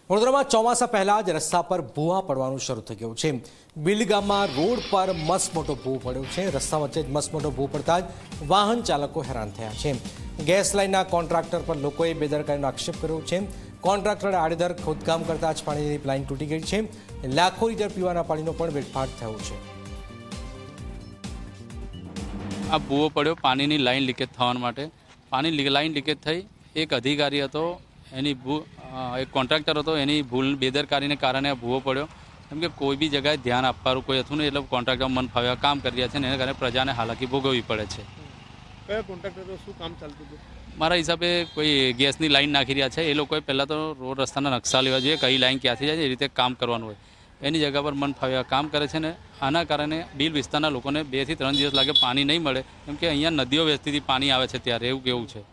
વડોદરામાં ચોમાસા પહેલા જ રસ્તા પર ભૂવા પડવાનું શરૂ થઈ ગયું છે। બિલ ગામમાં રોડ પર મસમોટો ભૂવો પડ્યો છે। રસ્તા વચ્ચે જ મસમોટો ભૂવો પડતા જ વાહન ચાલકો હેરાન થયા છે। ગેસ લાઇનના કોન્ટ્રાક્ટર પર લોકોએ બેદરકારીનો આક્ષેપ કર્યો છે। કોન્ટ્રાક્ટરે આડેધડ ખોદકામ કરતા જ પાણીની લાઇન તૂટી ગઈ છે। લાખો લીટર પીવાના પાણીનો પણ વેડફાટ થયો છે। આ ભૂવો પડ્યો પાણીની લાઇન લીકેજ થવા માટે। પાણી લાઇન લીકેજ થઈ એક અધિકારી હતો, એની એક કોન્ટ્રાક્ટર હતો, એની ભૂલ બેદરકારીને કારણે આ ભૂવો પડ્યો। કેમ કે કોઈ બી જગ્યાએ ધ્યાન આપવાનું કોઈ હતું નહીં, એટલે કોન્ટ્રાક્ટર મન ફાવ્યા કામ કરી રહ્યા છે, એના કારણે પ્રજાને હાલાકી ભોગવવી પડે છે। કયા કોન્ટ્રાક્ટરો શું કામ ચાલતું હતું? મારા હિસાબે કોઈ ગેસની લાઇન નાખી રહ્યા છે। એ લોકોએ પહેલાં તો રોડ રસ્તાના નકશા લેવા જોઈએ, કઈ લાઇન ક્યાંથી જાય છે, એ રીતે કામ કરવાનું હોય। એની જગ્યા પર મન ફાવ્યા કામ કરે છે ને આના કારણે બિલ વિસ્તારના લોકોને 2 થી 3 દિવસ લાગે પાણી નહીં મળે, કેમ કે અહીંયા નદીઓ વેચતીથી પાણી આવે છે ત્યારે એવું કેવું છે।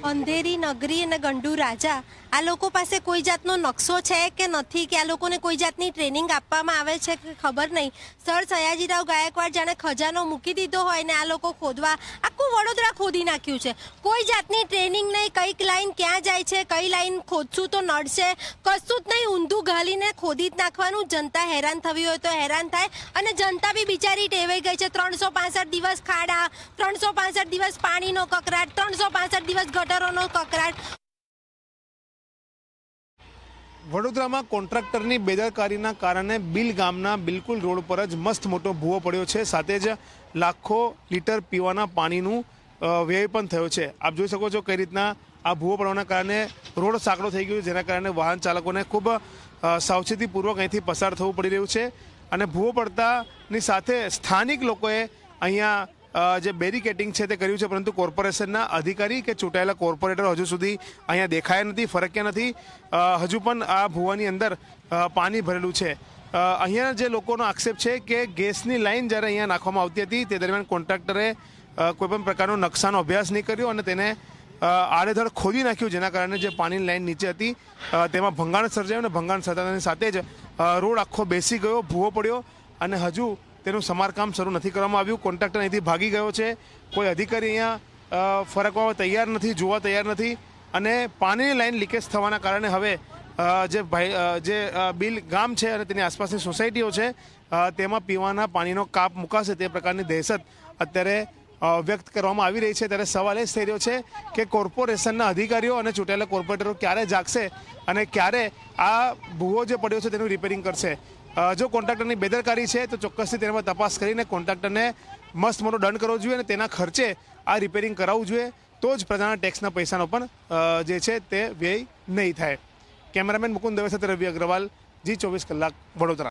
અંધેરી નગરી અને ગંડુ રાજા આ લોકો પાસે કોઈ જાતનો નકશો છે કે નથી, કે આ લોકોને કોઈ જાતની ટ્રેનિંગ આપવામાં આવે છે કે ખબર નહીં। સર સયાજીરાવ ગાયકવાડ જાણે ખજાનો મૂકી દીધો હોય ને આ લોકો ખોદવા આખું વડોદરા ખોદી નાખ્યું છે। કોઈ જાતની ટ્રેનિંગ નહીં, કઈક લાઈન ક્યાં જાય છે, કઈ લાઈન ખોદશું તો નડશે, કશું જ નહીં, ઊંધું ઘાલીને ખોદી જ નાખવાનું। જનતા હેરાન થવી હોય તો હેરાન થાય, અને જનતા બી બિચારી ટેવાઈ ગઈ છે। 365 દિવસ ખાડા, 365 દિવસ પાણીનો કકરાટ, 365 દિવસ ગટરોનો કકરાટ। વડોદરામાં કોન્ટ્રાક્ટરની બેદરકારીના કારણે બિલ ગામના બિલકુલ રોડ પર જ મસ્ત મોટો ભૂવો પડ્યો છે, સાથે જ લાખો લીટર પીવાના પાણીનું વ્યય પણ થયો છે। આપ જોઈ શકો છો કઈ રીતના આ ભૂવો પડવાના કારણે રોડ સાંકડો થઈ ગયો, જેના કારણે વાહન ચાલકોને ખૂબ સાવચેતીપૂર્વક અહીંથી પસાર થવું પડી રહ્યું છે। અને ભૂવો પડતાની સાથે સ્થાનિક લોકોએ અહીંયા જે બેરિકેટિંગ છે તે કર્યું છે, પરંતુ કોર્પોરેશનના અધિકારી કે ચૂંટાયેલા કોર્પોરેટર હજુ સુધી અહીંયા દેખાયા નથી, ફરક્યા નથી। હજુ પણ આ ભૂવાની અંદર પાણી ભરેલું છે। અહીંયા જે લોકોનો આક્ષેપ છે કે ગેસની લાઇન જ્યારે અહીંયા નાખવામાં આવતી હતી તે દરમિયાન કોન્ટ્રાક્ટરે કોઈપણ પ્રકારનો નકશાનો અભ્યાસ નહીં કર્યો અને તેને આડેધડ ખોદી નાખ્યું, જેના કારણે જે પાણીની લાઇન નીચે હતી તેમાં ભંગાણ સર્જાયું, અને ભંગાણ સર્જાતાની સાથે જ રોડ આખો બેસી ગયો, ભૂવો પડ્યો, અને હજુ તેનું સમારકામ શરૂ નથી કરવામાં આવ્યું। કોન્ટ્રાક્ટર અહીંથી ભાગી ગયો છે, કોઈ અધિકારી અહીંયા ફરકવા તૈયાર નથી, જોવા તૈયાર નથી, અને પાણીની લાઇન લીકેજ થવાના કારણે હવે જે બિલ ગામ છે અને તેની આસપાસની સોસાયટીઓ છે તેમાં પીવાના પાણીનો કાપ મુકાશે તે પ્રકારની દહેશત અત્યારે વ્યક્ત કરવામાં આવી રહી છે। ત્યારે સવાલ એ જ થઈ રહ્યો છે કે કોર્પોરેશનના અધિકારીઓ અને ચૂંટાયેલા કોર્પોરેટરો ક્યારે જાગશે અને ક્યારે આ ભૂવો જે પડ્યો છે તેનું રિપેરિંગ કરશે। જો કોન્ટ્રાક્ટરની બેદરકારી છે તો ચોક્કસથી તેના પર તપાસ કરીને કોન્ટ્રાક્ટરને મસ્ત મોટો દંડ કરવો જોઈએ અને તેના ખર્ચે આ રિપેરિંગ કરાવવું જોઈએ, તો જ પ્રજાના ટેક્સના પૈસાનો પણ જે છે તે વ્યય નહીં થાય। કેમેરામેન મુકુંદ દવે સાથે રવિ અગ્રવાલ, G24 કલાક, વડોદરા।